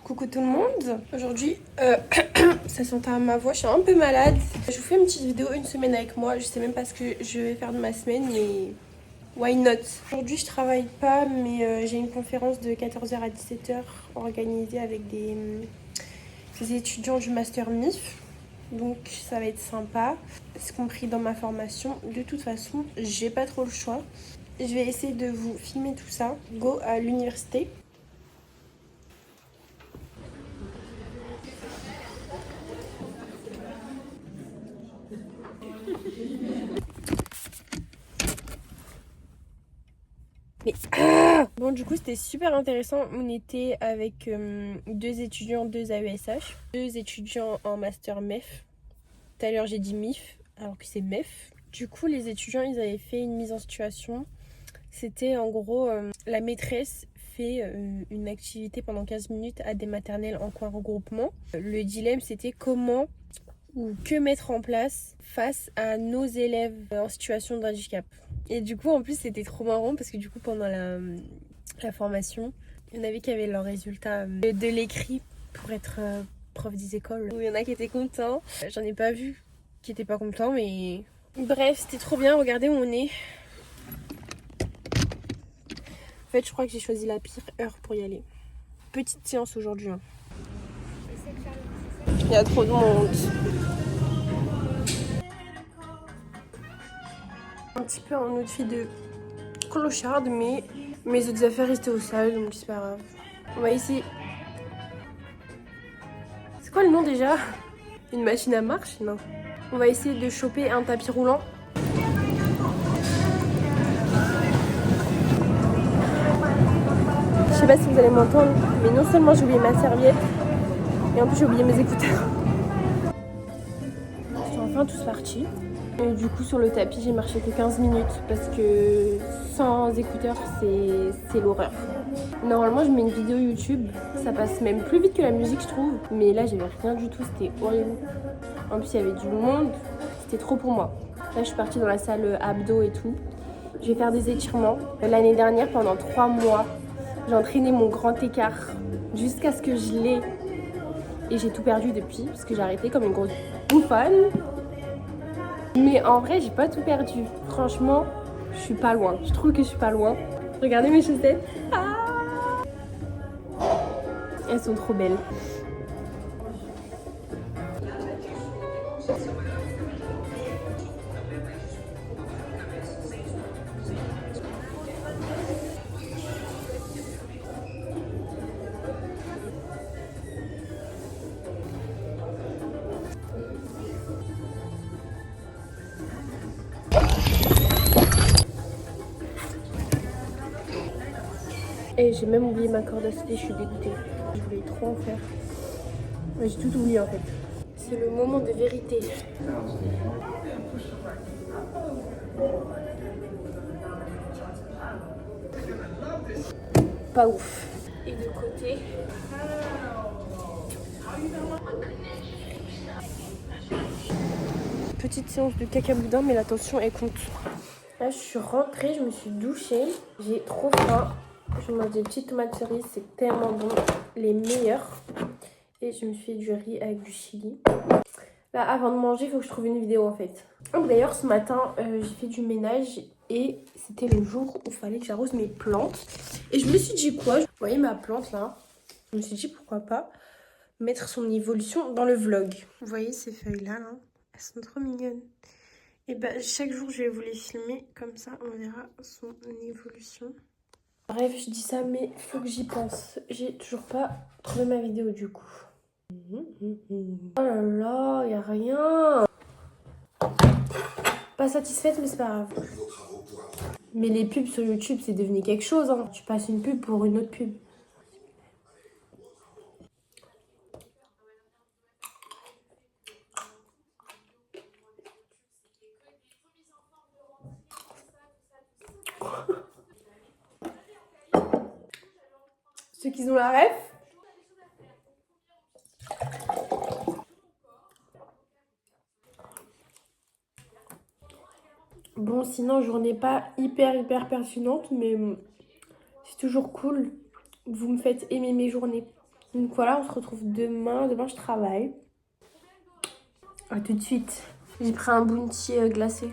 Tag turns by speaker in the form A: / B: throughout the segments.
A: Coucou tout le monde. Aujourd'hui, ça s'entend à ma voix, je suis un peu malade. Je vous fais une petite vidéo, une semaine avec moi. Je sais même pas ce que je vais faire de ma semaine, mais why not. Aujourd'hui, je travaille pas, mais j'ai une conférence de 14h à 17h organisée avec des étudiants du Master MIF. Donc ça va être sympa, c'est compris dans ma formation. De toute façon, j'ai pas trop le choix. Je vais essayer de vous filmer tout ça. Go à l'université. Mais bon, du coup, c'était super intéressant. On était avec deux étudiants, deux AESH, deux étudiants en master MEF. Tout à l'heure, j'ai dit MIF, alors que c'est MEF. Du coup, les étudiants, ils avaient fait une mise en situation. C'était en gros, la maîtresse fait une activité pendant 15 minutes à des maternelles en coin regroupement. Le dilemme, c'était comment ou que mettre en place face à nos élèves en situation de handicap. Et du coup, en plus, c'était trop marrant parce que du coup, pendant la formation, il y en avait qui avaient leurs résultats de l'écrit pour être prof des écoles. Il y en a qui étaient contents. J'en ai pas vu qui étaient pas contents, mais bref, c'était trop bien. Regardez où on est. En fait, je crois que j'ai choisi la pire heure pour y aller. Petite séance aujourd'hui. Hein. Il y a trop de monde. Un petit peu en outfit de clocharde, mais mes autres affaires restaient au sol, donc c'est pas grave. On va essayer. C'est quoi le nom déjà? Une machine à marche? Non. On va essayer de choper un tapis roulant. Je sais pas si vous allez m'entendre, mais non seulement j'ai oublié ma serviette, et en plus j'ai oublié mes écouteurs. Ils sont enfin tous partis. Et du coup sur le tapis j'ai marché que 15 minutes parce que sans écouteurs c'est l'horreur. Normalement je mets une vidéo YouTube, ça passe même plus vite que la musique je trouve, mais là j'avais rien du tout, c'était horrible. En plus il y avait du monde, c'était trop pour moi. Là je suis partie dans la salle abdos et tout. Je vais faire des étirements. L'année dernière pendant 3 mois, j'ai entraîné mon grand écart jusqu'à ce que je l'ai. Et j'ai tout perdu depuis parce que j'ai arrêté comme une grosse bouffonne. Mais en vrai, j'ai pas tout perdu. Franchement, je suis pas loin. Je trouve que je suis pas loin. Regardez mes chaussettes. Ah, elles sont trop belles. Et j'ai même oublié ma corde à sauter, je suis dégoûtée. Je voulais trop en faire. Mais j'ai tout oublié en fait. C'est le moment de vérité. Pas ouf. Et de côté. Petite séance de caca boudin, mais la tension est compte. Là, je suis rentrée, je me suis douchée. J'ai trop faim. Je mange des petites tomates cerises, c'est tellement bon. Les meilleures. Et je me suis fait du riz avec du chili. Là, avant de manger, il faut que je trouve une vidéo en fait. D'ailleurs, ce matin, j'ai fait du ménage et c'était le jour où il fallait que j'arrose mes plantes. Et je me suis dit quoi? Vous voyez ma plante là? Je me suis dit pourquoi pas mettre son évolution dans le vlog. Vous voyez ces feuilles-là, là? Elles sont trop mignonnes. Et ben chaque jour, je vais vous les filmer. Comme ça, on verra son évolution. Bref, je dis ça, mais faut que j'y pense. J'ai toujours pas trouvé ma vidéo du coup. Oh là là, y a rien. Pas satisfaite, mais c'est pas grave. Mais les pubs sur YouTube, c'est devenu quelque chose. Hein. Tu passes une pub pour une autre pub. Ceux qui ont la ref. Bon, sinon, journée pas hyper pertinente, mais c'est toujours cool. Vous me faites aimer mes journées. Donc voilà, on se retrouve demain. Demain, je travaille. À tout de suite. J'ai pris un bounty glacé.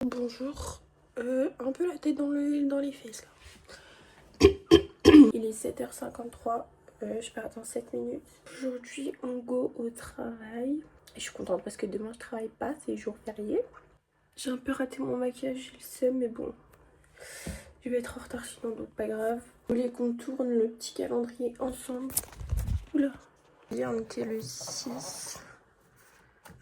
A: Bonjour. Un peu la tête dans les fesses là. Il est 7h53. Je pars dans 7 minutes. Aujourd'hui, on go au travail. Et je suis contente parce que demain, je travaille pas. C'est jour férié. J'ai un peu raté mon maquillage, j'ai le seum, mais bon. Je vais être en retard sinon, donc pas grave. Vous voulez qu'on tourne le petit calendrier ensemble? Oula. Hier, on était le 6.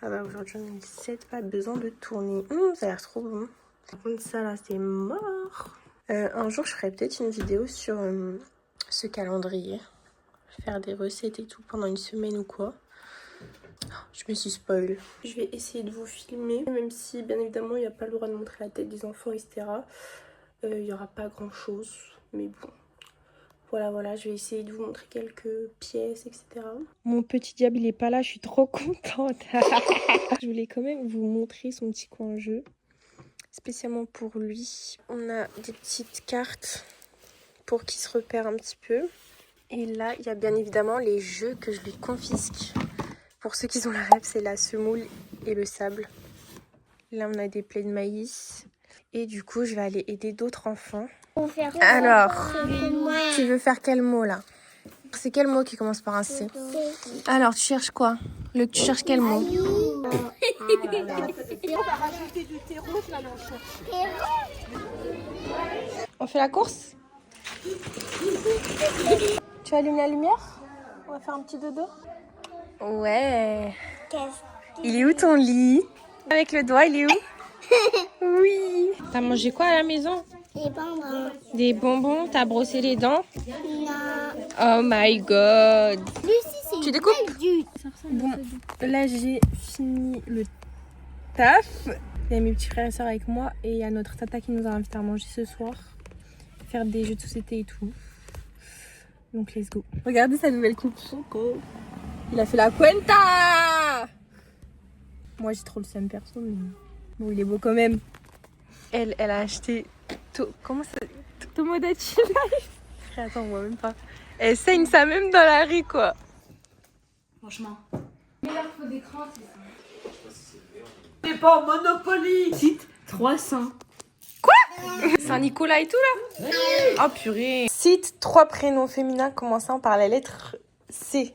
A: Ah bah aujourd'hui, on est le 7. Pas besoin de tourner. Ça a l'air trop bon. Par contre, ça là, c'est mort. Un jour, je ferai peut-être une vidéo sur ce calendrier. Faire des recettes et tout pendant une semaine ou quoi. Je me suis spoil. Je vais essayer de vous filmer, même si bien évidemment il n'y a pas le droit de montrer la tête des enfants, etc. Il n'y aura pas grand chose, mais bon. Voilà, je vais essayer de vous montrer quelques pièces, etc. Mon petit diable, il est pas là, je suis trop contente. Je voulais quand même vous montrer son petit coin jeu, spécialement pour lui. On a des petites cartes pour qu'il se repère un petit peu. Et là, il y a bien évidemment les jeux que je lui confisque. Pour ceux qui ont la rêve, c'est la semoule et le sable. Là, on a des plaies de maïs. Et du coup, je vais aller aider d'autres enfants. Alors, tu veux faire quel mot là? C'est quel mot qui commence par un C? Alors, tu cherches quoi? Tu cherches quel mot? On fait la course? Tu allumes la lumière? On va faire un petit dodo? Ouais. Il est où ton lit? Avec le doigt, il est où? Oui. T'as mangé quoi à la maison?
B: Des bonbons.
A: Des bonbons? T'as brossé les dents?
B: Non.
A: Oh my god.
B: Lucie, c'est
A: Tu découpes? Bon, là j'ai fini le taf. Il y a mes petits frères et sœurs avec moi et il y a notre tata qui nous a invités à manger ce soir. Faire des jeux de société et tout. Donc let's go. Regardez sa nouvelle coupe. Il a fait la cuenta. Moi j'ai trop le seum perso, mais bon, il est beau quand même. Elle a acheté comment ça? Tomodachi Life. Attends, on voit même pas. Elle saigne ça même dans la rue quoi.
C: Franchement. Meilleur faux d'écran, c'est ça. C'est pas Monopoly. Site 300.
A: Saint-Nicolas et tout là? Oh purée. Cite 3 prénoms féminins commençant par la lettre C.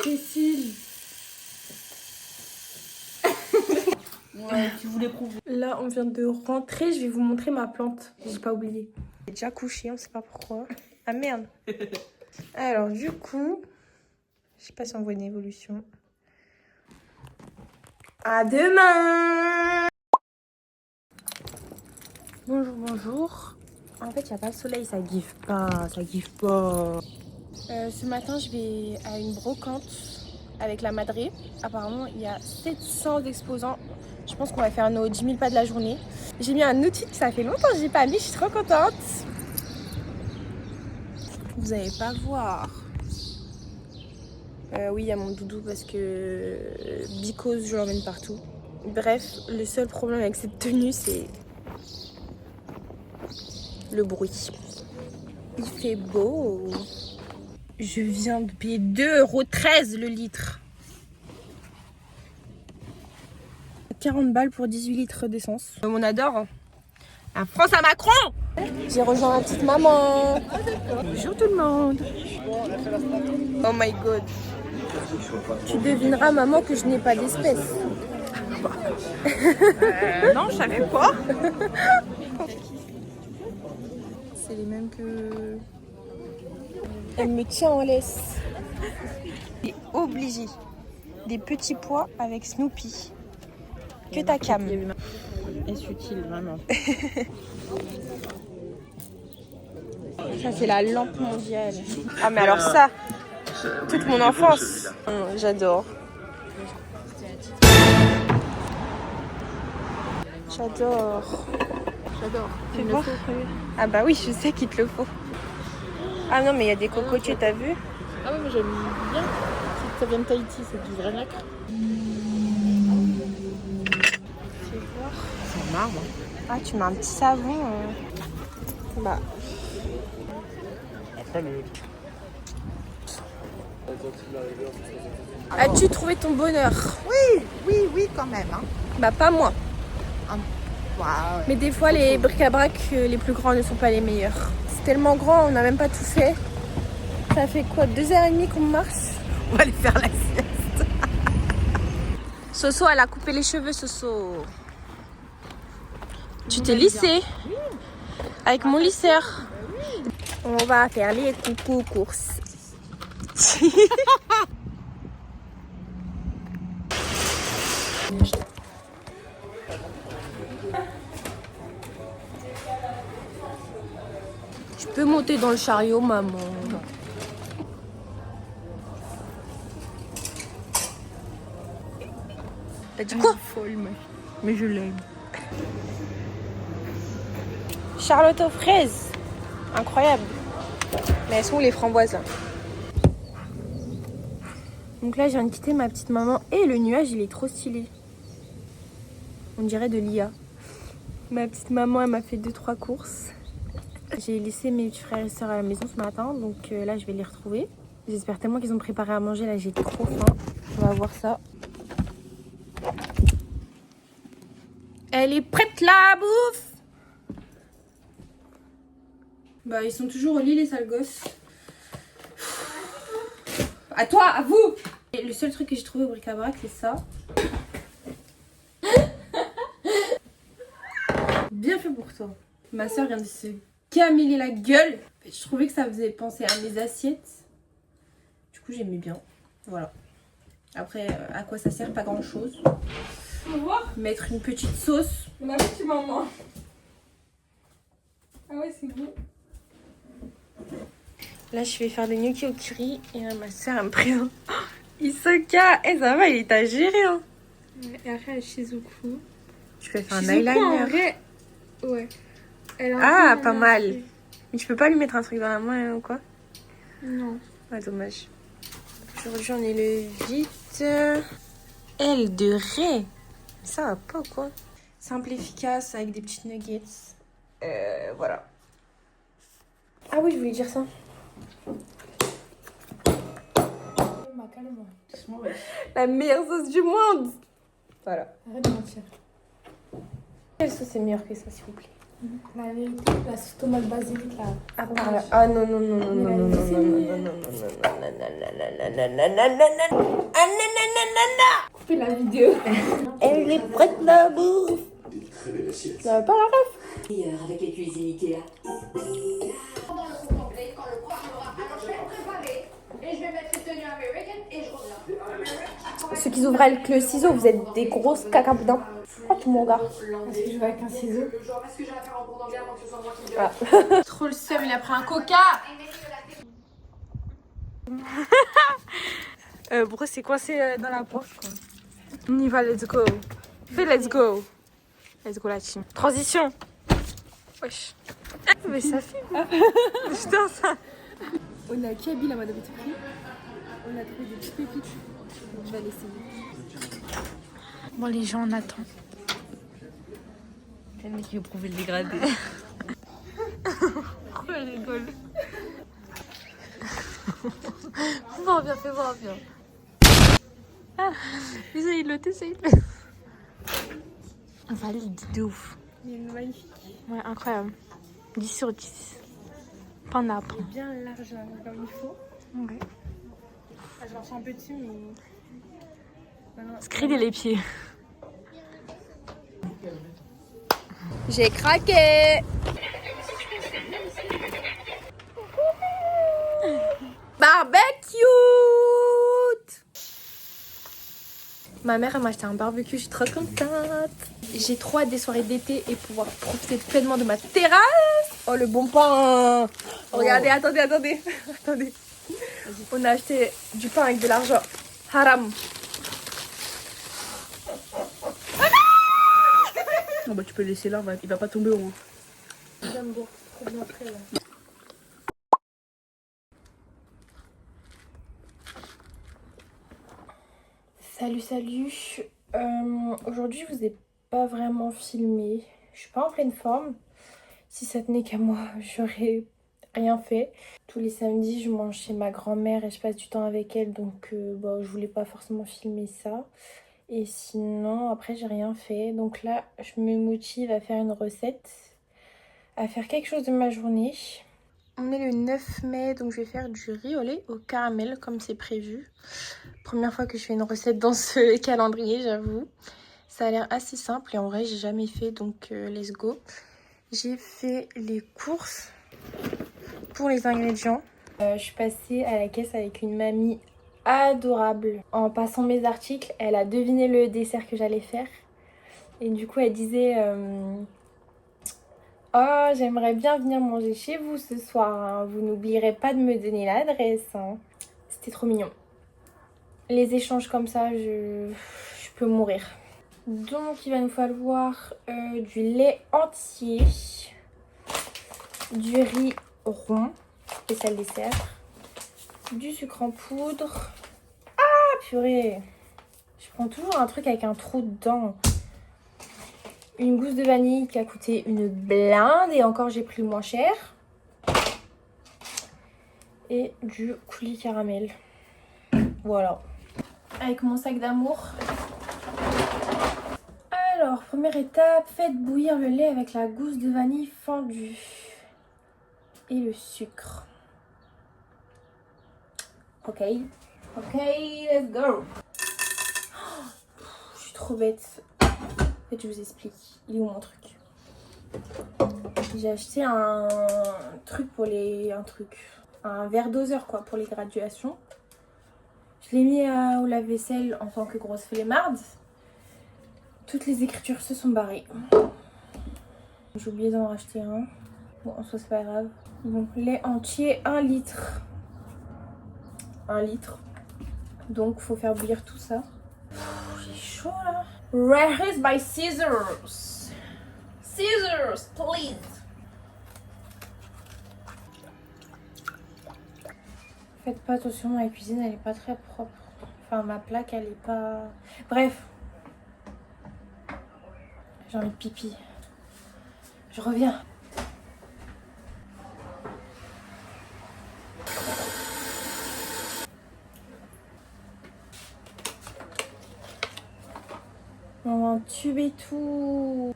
C: Cécile. Ouais, tu voulais prouver.
A: Là, on vient de rentrer. Je vais vous montrer ma plante. J'ai pas oublié. Elle est déjà couchée, on sait pas pourquoi. Ah merde. Alors, du coup, je sais pas si on voit une évolution. À demain! Bonjour. En fait, il n'y a pas le soleil, ça gifle pas. Ce matin, je vais à une brocante avec la Madré. Apparemment, il y a 700 exposants. Je pense qu'on va faire nos 10 000 pas de la journée. J'ai mis un outfit que ça fait longtemps que j'ai pas mis. Je suis trop contente. Vous n'allez pas voir. Oui, il y a mon doudou parce que because je l'emmène partout. Bref, le seul problème avec cette tenue, c'est le bruit. Il fait beau. Je viens de payer 2,13 € le litre. 40 balles pour 18 litres d'essence. On adore. La France à Macron. J'ai rejoint ma petite maman. Bonjour tout le monde. Oh my god. Tu devineras maman que je n'ai pas d'espèce.
C: Non, je savais pas.
A: C'est les mêmes que... Elle me tient en laisse. Et obligé. Des petits pois avec Snoopy. Que ta cam.
C: Est-ce utile, vraiment?
A: Ça, c'est la lampe mondiale. Ah, mais alors ça, toute mon enfance. J'adore. J'adore.
C: Tu vois?
A: Ah bah oui, je sais qu'il te le faut. Ah non, mais il y a des cocotiers, t'as vu?
C: Ah oui, mais j'aime bien. Ça vient de Tahiti, c'est du vrai nacre. C'est marbre.
A: Ah, tu mets un petit savon. Bah.
D: Salut.
A: As-tu trouvé ton bonheur?
C: Oui, quand même. Hein.
A: Bah pas moi.
C: Waouh.
A: Mais des fois les bric-à-brac les plus grands ne sont pas les meilleurs. C'est tellement grand, on n'a même pas tout fait. Ça fait quoi, 2h30 qu'on marche?
C: On va aller faire la sieste.
A: Soso, elle a coupé les cheveux, Soso. Tu t'es lissée? Avec mon lisseur. On va faire les coucou courses. Je peux monter dans le chariot, maman. T'as dit quoi?
C: Folle, mais je l'aime.
A: Charlotte aux fraises. Incroyable. Mais elles sont où les framboises là? Donc là, je viens de quitter ma petite maman. Et le nuage, il est trop stylé. On dirait de l'IA. Ma petite maman, elle m'a fait 2-3 courses. J'ai laissé mes petits frères et sœurs à la maison ce matin. Donc là, je vais les retrouver. J'espère tellement qu'ils ont préparé à manger. Là, j'ai trop faim. On va voir ça. Elle est prête la bouffe! Bah, ils sont toujours au lit, les sales gosses. À toi, à vous! Et le seul truc que j'ai trouvé au bric-à-brac, c'est ça. Bien fait pour toi. Ma soeur vient de se cameler la gueule. Je trouvais que ça faisait penser à mes assiettes. Du coup, j'aimais bien. Voilà. Après, à quoi ça sert? Pas grand-chose. On va voir. Mettre une petite sauce. Ma petite maman. Ah ouais, c'est bon. Là, je vais faire des gnocchis au curry. Et là, ma soeur, elle me présente. Il se casse. Eh, ça va, il est à gérer. Hein.
E: Et après, elle Shizuku.
A: Tu peux faire un
E: Shizuku, en
A: eyeliner.
E: vrai, ouais. Elle a un
A: Ah,
E: peu
A: pas
E: la
A: mal.
E: main.
A: Mais tu peux pas lui mettre un truc dans la main hein, ou quoi?
E: Non.
A: Ah, dommage. Aujourd'hui, on est le 8. Aile de raie. Ça va pas quoi? Simple, efficace, avec des petites nuggets. Voilà. Ah oui, je voulais dire ça. La meilleure sauce du monde. Voilà.
E: Arrête de mentir.
A: Quelle sauce est meilleure que ça, s'il vous plaît?
E: La vérité, la sauce tomate basilic là.
A: Ah, par là. Ah non, non, non, non, non, non, non, non, non, non, non, non,
E: Fais la vidéo.
A: elle est prête la bouffe. Tu n'avais pas la ref?
F: Avec les cuisines Ikea.
A: Ceux qui ouvrent avec le ciseau, vous êtes des grosses cacaboudins. Pourquoi tu me regardes?
E: Parce que je vais avec un ciseau.
A: Ah. Trop le seum, il a pris un coca. Pourquoi c'est coincé dans la porte quoi. On y va, let's go. Fais let's go. Let's go la team. Transition. Wesh. Mais ça filme. Putain ça. On a Kaby la madame petit prix. On a trouvé des petites pépites. Je vais l'essayer.
C: Bon, les gens, on attend. Le mec qui veut prouver le dégradé.
A: Pourquoi elle rigole? Fais voir bien, fais voir bien. Ah, essaye-le, t'essayes-le.
C: Valide de ouf.
A: Il est magnifique.
C: Ouais, incroyable. 10 sur 10. Pas un apprend.
A: Bien large là, comme il faut.
C: Ouais.
A: Ah, je marche un peu dessus, mais.
C: Screenez les pieds.
A: J'ai craqué. Barbecue. Ma mère elle m'a acheté un barbecue, je suis trop contente. J'ai trop hâte des soirées d'été et pouvoir profiter pleinement de ma terrasse. Oh le bon pain. Regardez, attendez. Attendez. On a acheté du pain avec de l'argent. Haram.
C: Oh bah tu peux le laisser là, il va pas tomber au moins.
A: J'aime beaucoup, trop bien frais là. Salut. Aujourd'hui je vous ai pas vraiment filmé. Je suis pas en pleine forme. Si ça tenait qu'à moi, j'aurais rien fait. Tous les samedis, je mange chez ma grand-mère et je passe du temps avec elle. Donc, je voulais pas forcément filmer ça. Et sinon, après, j'ai rien fait. Donc là, je me motive à faire une recette, à faire quelque chose de ma journée. On est le 9 mai, donc je vais faire du riz au lait au caramel, comme c'est prévu. Première fois que je fais une recette dans ce calendrier, j'avoue. Ça a l'air assez simple et en vrai, j'ai jamais fait, donc let's go. J'ai fait les courses pour les ingrédients. Je suis passée à la caisse avec une mamie adorable. En passant mes articles, elle a deviné le dessert que j'allais faire. Et du coup, elle disait oh, j'aimerais bien venir manger chez vous ce soir. Hein. Vous n'oublierez pas de me donner l'adresse. Hein. C'était trop mignon. Les échanges comme ça, je peux mourir. Donc, il va nous falloir du lait entier, du riz rond, spécial dessert, du sucre en poudre. Ah, purée! Je prends toujours un truc avec un trou dedans. Une gousse de vanille qui a coûté une blinde et encore j'ai pris le moins cher. Et du coulis caramel. Voilà. Avec mon sac d'amour. Alors, première étape, faites bouillir le lait avec la gousse de vanille fendue. Et le sucre. Ok. Ok, let's go. Oh, je suis trop bête. En fait, je vous explique. Il est où mon truc? J'ai acheté un truc pour les... Un verre doseur quoi, pour les graduations. Je l'ai mis au lave-vaisselle en tant que grosse flemmarde. Toutes les écritures se sont barrées. J'ai oublié d'en racheter un. Bon, en soi, c'est pas grave. Bon, lait entier, 1 litre. 1 litre. Donc, faut faire bouillir tout ça. J'ai chaud là. Where is my scissors? Scissors, please. Faites pas attention, ma cuisine elle est pas très propre. Enfin, ma plaque elle est pas. Bref. J'ai envie de pipi. Je reviens. On va entuber tout.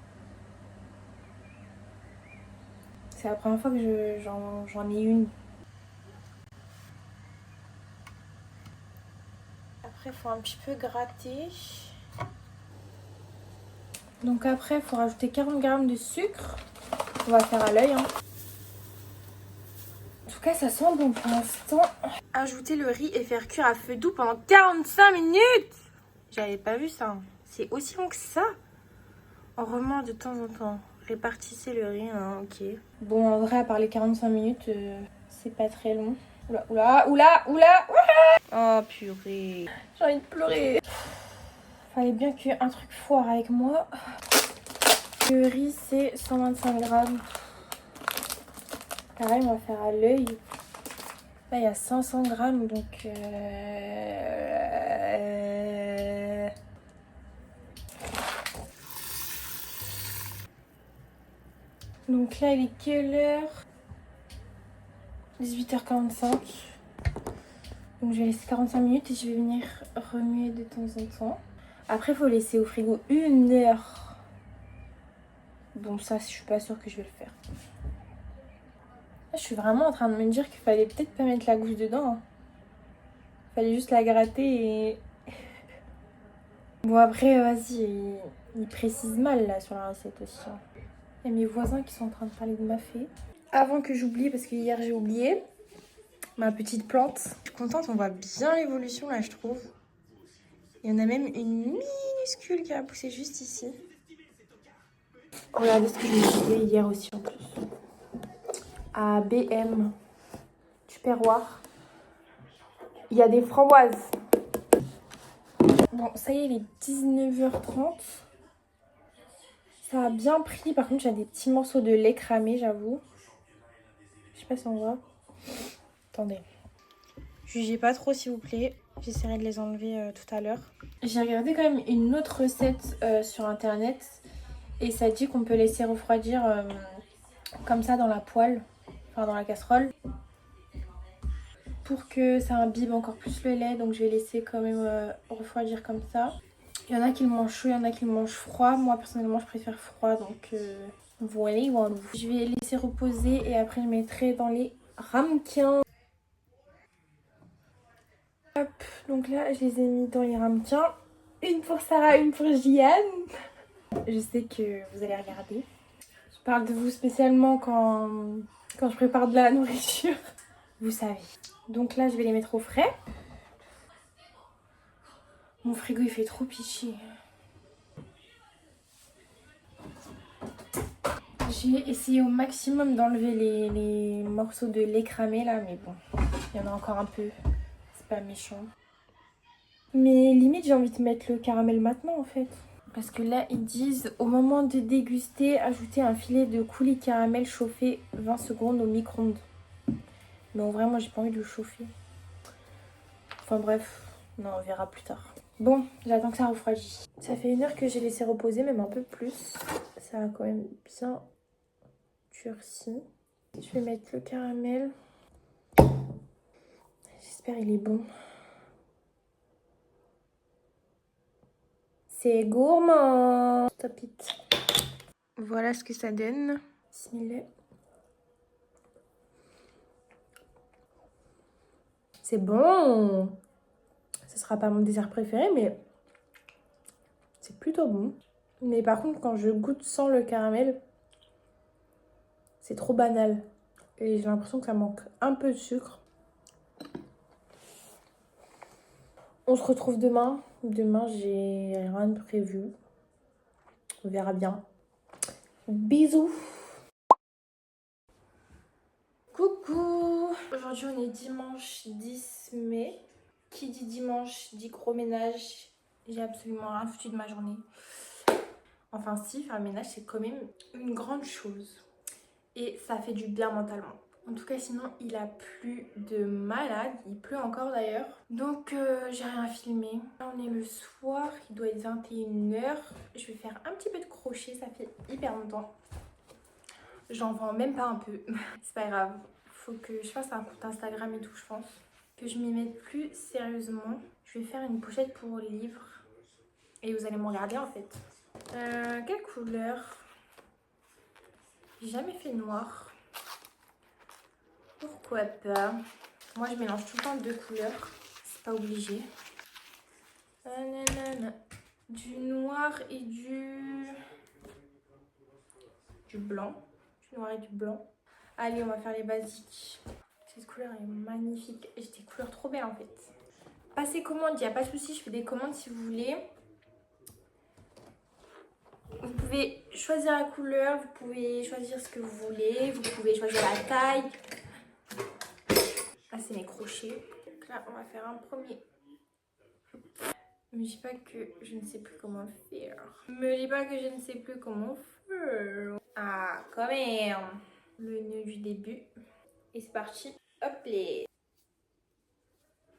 A: C'est la première fois que j'en ai une. Après, il faut un petit peu gratter. Donc après, il faut rajouter 40 g de sucre. On va faire à l'œil. Hein. En tout cas, ça sent bon pour l'instant. Ajouter le riz et faire cuire à feu doux pendant 45 minutes. J'avais pas vu ça. C'est aussi long que ça. On remet de temps en temps. Répartissez le riz, hein, ok. Bon, en vrai, à part les 45 minutes, c'est pas très long. Oula, oula, oula, oula. Oh, purée. J'ai envie de pleurer. Fallait bien qu'il y ait un truc fort avec moi. Le riz, c'est 125 g. Pareil, on va faire à l'œil. Là, il y a 500 g, donc... Donc là, il est quelle heure? 18h45. Donc je vais laisser 45 minutes et je vais venir remuer de temps en temps. Après, il faut laisser au frigo 1 heure. Bon, ça, je suis pas sûre que je vais le faire. Là, je suis vraiment en train de me dire qu'il fallait peut-être pas mettre la gousse dedans. Hein. Il fallait juste la gratter et... Bon, après, vas-y, il précise mal là sur la recette aussi. Hein. Il y a mes voisins qui sont en train de parler de ma fée. Avant que j'oublie, parce que hier j'ai oublié, ma petite plante. Je suis contente, on voit bien l'évolution là, je trouve. Il y en a même une minuscule qui a poussé juste ici. Regardez ce que j'ai trouvé hier aussi en plus. À BM, Tupperware. Il y a des framboises. Bon, ça y est, il est 19h30. Ça a bien pris. Par contre, j'ai des petits morceaux de lait cramé, j'avoue. Je sais pas si on voit. Attendez. Jugez pas trop, s'il vous plaît. J'essaierai de les enlever tout à l'heure. J'ai regardé quand même une autre recette sur internet. Et ça dit qu'on peut laisser refroidir comme ça dans la poêle. enfin dans la casserole, pour que ça imbibe encore plus le lait. Donc je vais laisser quand même refroidir comme ça. Il y en a qui le mangent chaud, il y en a qui le mangent froid. Moi personnellement je préfère froid, donc voilà. Je vais laisser reposer et après je mettrai dans les ramequins. Hop, donc là je les ai mis dans les ramequins. Une pour Sarah, une pour Jiane. Je sais que vous allez regarder. Je parle de vous spécialement quand je prépare de la nourriture. Vous savez. Donc là je vais les mettre au frais. Mon frigo il fait trop pichi. J'ai essayé au maximum d'enlever les morceaux de lait cramé là, mais bon, il y en a encore un peu. C'est pas méchant. Mais limite j'ai envie de mettre le caramel maintenant en fait. Parce que là ils disent au moment de déguster, ajouter un filet de coulis caramel chauffé 20 secondes au micro-ondes. Mais en vrai moi j'ai pas envie de le chauffer. Enfin bref, non on verra plus tard. Bon, j'attends que ça refroidisse. Ça fait 1 heure que j'ai laissé reposer, même un peu plus. Ça a quand même bien durci. Je vais mettre le caramel. J'espère il est bon. C'est gourmand. Stop it. Voilà ce que ça donne. Bismillah. C'est bon. Ce sera pas mon dessert préféré, mais c'est plutôt bon. Mais par contre, quand je goûte sans le caramel, c'est trop banal. Et j'ai l'impression que ça manque un peu de sucre. On se retrouve demain. Demain, j'ai rien de prévu. On verra bien. Bisous. Coucou. Aujourd'hui, on est dimanche 10 mai. Qui dit dimanche dit gros ménage. J'ai absolument rien foutu de ma journée. Enfin si, faire le ménage, c'est quand même une grande chose. Et ça fait du bien mentalement. En tout cas, sinon, il a plu de malade. Il pleut encore d'ailleurs. Donc, j'ai rien filmé. Là, on est le soir. Il doit être 21h. Je vais faire un petit peu de crochet. Ça fait hyper longtemps. J'en vends même pas un peu. C'est pas grave. Faut que je fasse un compte Instagram et tout, je pense. Que je m'y mette plus sérieusement. Je vais faire une pochette pour le livre. Et vous allez me regarder en fait. Quelle couleur? J'ai jamais fait noir. Pourquoi pas? Moi je mélange tout le temps 2 couleurs. C'est pas obligé. Du noir et du blanc. Du noir et du blanc. Allez, on va faire les basiques. Cette couleur est magnifique. Et j'ai des couleurs trop belles en fait. Passez commande, il n'y a pas de souci. Je fais des commandes si vous voulez. Vous pouvez choisir la couleur, vous pouvez choisir ce que vous voulez, vous pouvez choisir la taille. Là, c'est mes crochets. Donc là, on va faire un premier. Ne me dis pas que je ne sais plus comment faire. Ne me dis pas que je ne sais plus comment faire. Ah, quand même. Le nœud du début. Et c'est parti. Hop les.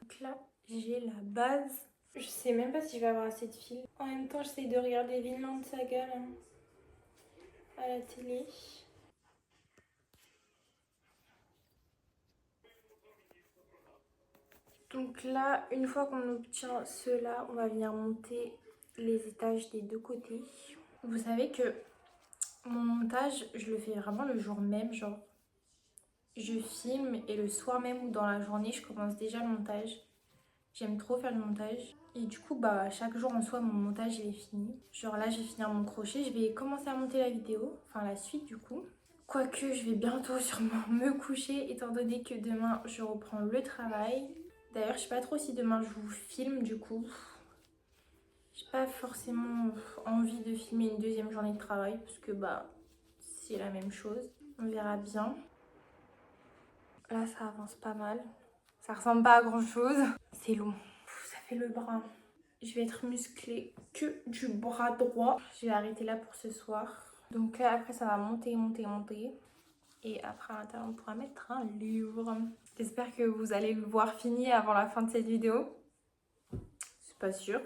A: Donc là, j'ai la base. Je sais même pas si je vais avoir assez de fil. En même temps, j'essaie de regarder Vinland Saga là, à la télé. Donc là, une fois qu'on obtient cela, on va venir monter les étages des 2 côtés. Vous savez que mon montage, je le fais vraiment le jour même, genre je filme et le soir même ou dans la journée, je commence déjà le montage. J'aime trop faire le montage. Et du coup, bah, chaque jour en soi, mon montage il est fini. Genre là, je vais finir mon crochet. Je vais commencer à monter la vidéo. Enfin, la suite du coup. Quoique, je vais bientôt sûrement me coucher. Étant donné que demain, je reprends le travail. D'ailleurs, je sais pas trop si demain, je vous filme du coup. J'ai pas forcément envie de filmer une 2e journée de travail. Parce que bah, c'est la même chose. On verra bien. Là, ça avance pas mal. Ça ressemble pas à grand chose. C'est long. Ça fait le bras. Je vais être musclée que du bras droit. Je vais arrêter là pour ce soir. Donc là, après, ça va monter, monter, monter. Et après, à l'intérieur, on pourra mettre un livre. J'espère que vous allez le voir fini avant la fin de cette vidéo. C'est pas sûr.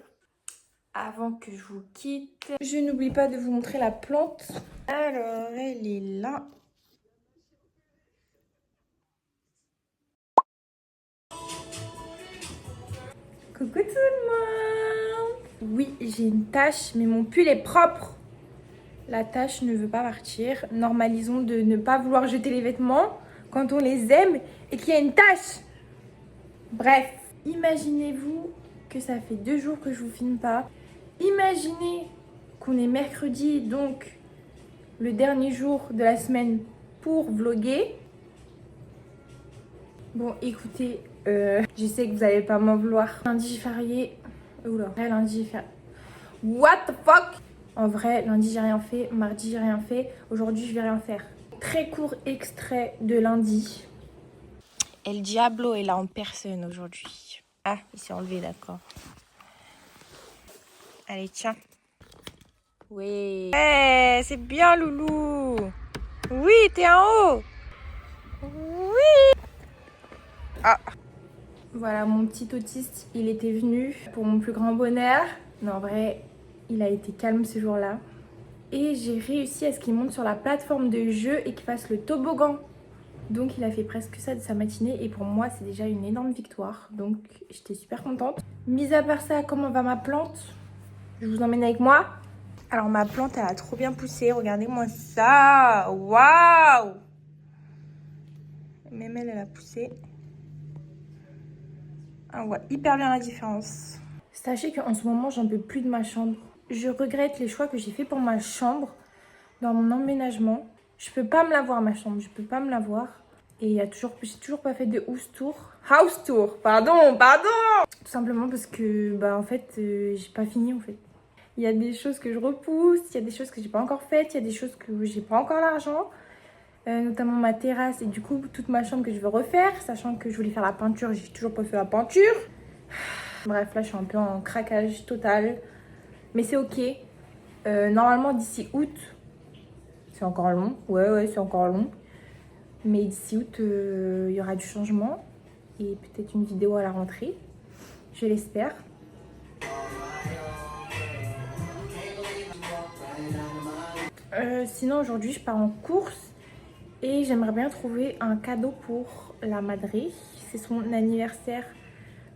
A: Avant que je vous quitte, je n'oublie pas de vous montrer la plante. Alors, elle est là.
D: Coucou tout le monde. Oui, j'ai une tache, mais mon pull est propre. La tache ne veut pas partir. Normalisons de ne pas vouloir jeter les vêtements quand on les aime et qu'il y a une tache. Bref, imaginez-vous que ça fait 2 jours que je vous filme pas. Imaginez qu'on est mercredi, donc le dernier jour de la semaine pour vlogger. Bon, écoutez, je sais que vous n'allez pas m'en vouloir. Lundi férié. Oula, lundi férié. What the fuck? En vrai, lundi j'ai rien fait, mardi j'ai rien fait, aujourd'hui je vais rien faire. Très court extrait de lundi. El Diablo est là en personne aujourd'hui. Ah, il s'est enlevé, d'accord. Allez, tiens. Oui. Hey, c'est bien, loulou. Oui, t'es en haut. Oui. Ah. Voilà, mon petit autiste, il était venu pour mon plus grand bonheur. Mais en vrai, il a été calme ce jour-là. Et j'ai réussi à ce qu'il monte sur la plateforme de jeu et qu'il fasse le toboggan. Donc il a fait presque ça de sa matinée et pour moi c'est déjà une énorme victoire. Donc j'étais super contente. Mis à part ça, comment va ma plante? Je vous emmène avec moi. Alors ma plante elle a trop bien poussé, regardez-moi ça. Waouh! Même elle a poussé. On voit hyper bien la différence. Sachez qu'en ce moment j'en peux plus de ma chambre. Je regrette les choix que j'ai fait pour ma chambre dans mon emménagement. Je peux pas me la voir ma chambre, je peux pas me la voir. Et j'ai toujours pas fait de house tour, pardon. Tout simplement parce que, en fait, j'ai pas fini, en fait. Il y a des choses que je repousse, il y a des choses que j'ai pas encore faites, il y a des choses que j'ai pas encore l'argent. Notamment ma terrasse et du coup, toute ma chambre que je veux refaire. Sachant que je voulais faire la peinture, j'ai toujours pas fait la peinture. Bref, là, je suis un peu en craquage total. Mais c'est ok. Normalement, d'ici août, c'est encore long. Ouais, c'est encore long. Mais d'ici août, il y aura du changement et peut-être une vidéo à la rentrée. Je l'espère. Sinon, aujourd'hui, je pars en course et j'aimerais bien trouver un cadeau pour la Madré. C'est son anniversaire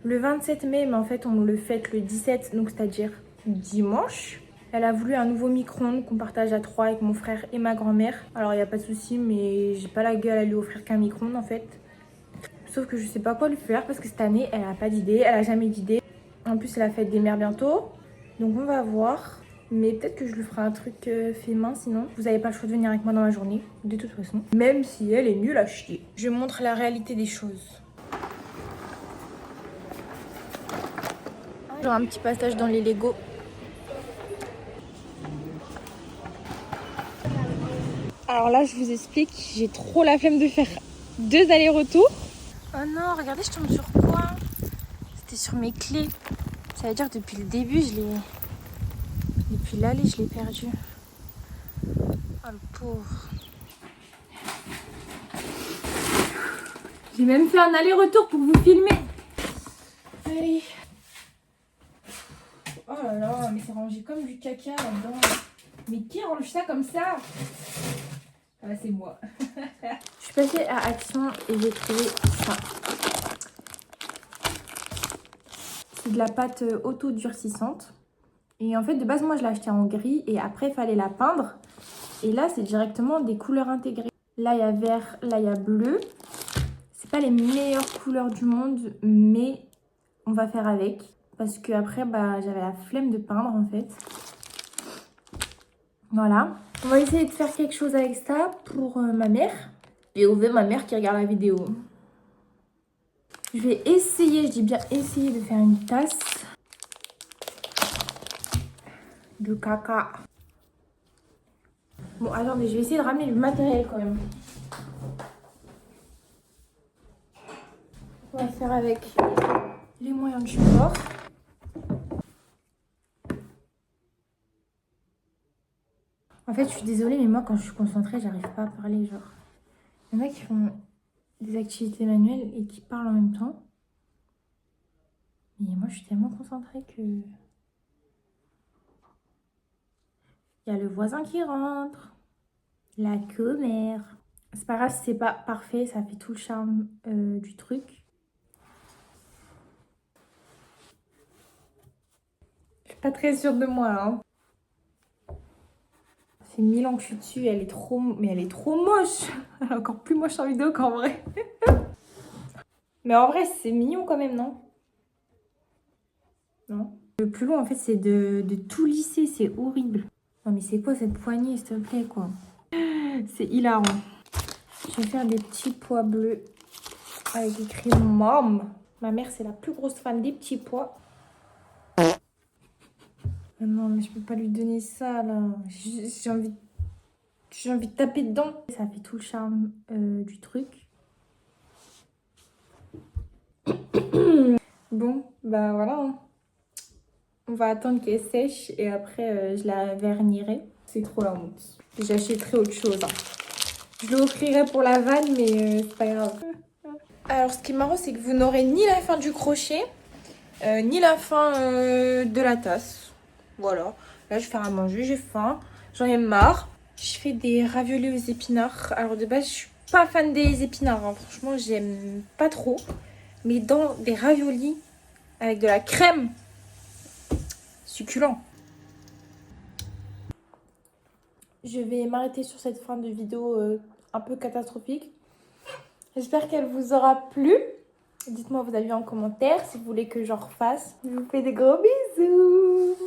D: le 27 mai, mais en fait, on le fête le 17, donc c'est-à-dire dimanche. Elle a voulu un nouveau micro-ondes qu'on partage à 3 avec mon frère et ma grand-mère. Alors, il n'y a pas de souci, mais j'ai pas la gueule à lui offrir qu'un micro-ondes en fait. Sauf que je sais pas quoi lui faire parce que cette année, elle a pas d'idée, elle a jamais d'idée. En plus, c'est la fête des mères bientôt. Donc, on va voir. Mais peut-être que je lui ferai un truc fait main sinon. Vous n'avez pas le choix de venir avec moi dans la journée, de toute façon. Même si elle est nulle à chier. Je montre la réalité des choses. Genre un petit passage dans les Lego. Alors là, je vous explique, j'ai trop la flemme de faire 2 allers-retours. Oh non, regardez, je tombe sur quoi? C'était sur mes clés. Ça veut dire que depuis le début, depuis l'aller, je l'ai perdu. Oh le pauvre. J'ai même fait un aller-retour pour vous filmer. Allez. Oh là là, mais c'est rangé comme du caca là-dedans. Mais qui range ça comme ça? Ah bah c'est moi. Je suis passée à Action et j'ai trouvé ça. C'est de la pâte auto-durcissante. Et en fait, de base, moi, je l'ai acheté en gris et après, il fallait la peindre. Et là, c'est directement des couleurs intégrées. Là, il y a vert, là, il y a bleu. C'est pas les meilleures couleurs du monde, mais on va faire avec. Parce que après, j'avais la flemme de peindre, en fait. Voilà. On va essayer de faire quelque chose avec ça pour ma mère. Et on veut ma mère qui regarde la vidéo. Je vais essayer, je dis bien essayer de faire une tasse de caca. Bon, attendez, je vais essayer de ramener le matériel quand même. On va faire avec les moyens du bord. En fait, je suis désolée, mais moi, quand je suis concentrée, j'arrive pas à parler, genre. Il y en a qui font des activités manuelles et qui parlent en même temps. Mais moi, je suis tellement concentrée que... Il y a le voisin qui rentre. La commère. C'est pas grave si c'est pas parfait, ça fait tout le charme du truc. Pas très sûre de moi, hein. Ça fait 1000 ans que je suis dessus, elle est trop... Mais elle est trop moche. Elle est encore plus moche en vidéo qu'en vrai. Mais en vrai, c'est mignon quand même, non? Non. Le plus long, en fait, c'est de tout lisser. C'est horrible. Non, mais c'est quoi cette poignée, s'il te plaît, quoi? C'est hilarant. Je vais faire des petits pois bleus avec écrit Mom. Ma mère, c'est la plus grosse fan des petits pois. Non, mais je peux pas lui donner ça, là. J'ai envie de taper dedans. Ça fait tout le charme du truc. Bon, bah voilà. Hein. On va attendre qu'elle sèche et après, je la vernirai. C'est trop la honte. J'achèterai autre chose. Hein. Je l'offrirai pour la vanne, mais c'est pas grave. Alors, ce qui est marrant, c'est que vous n'aurez ni la fin du crochet, ni la fin de la tasse. Voilà. Là, je vais faire à manger, j'ai faim. J'en ai marre. Je fais des raviolis aux épinards. Alors, de base, je suis pas fan des épinards. Hein. Franchement, j'aime pas trop. Mais dans des raviolis avec de la crème, succulent. Je vais m'arrêter sur cette fin de vidéo un peu catastrophique. J'espère qu'elle vous aura plu. Dites-moi vos avis en commentaire si vous voulez que j'en refasse. Je vous fais des gros bisous.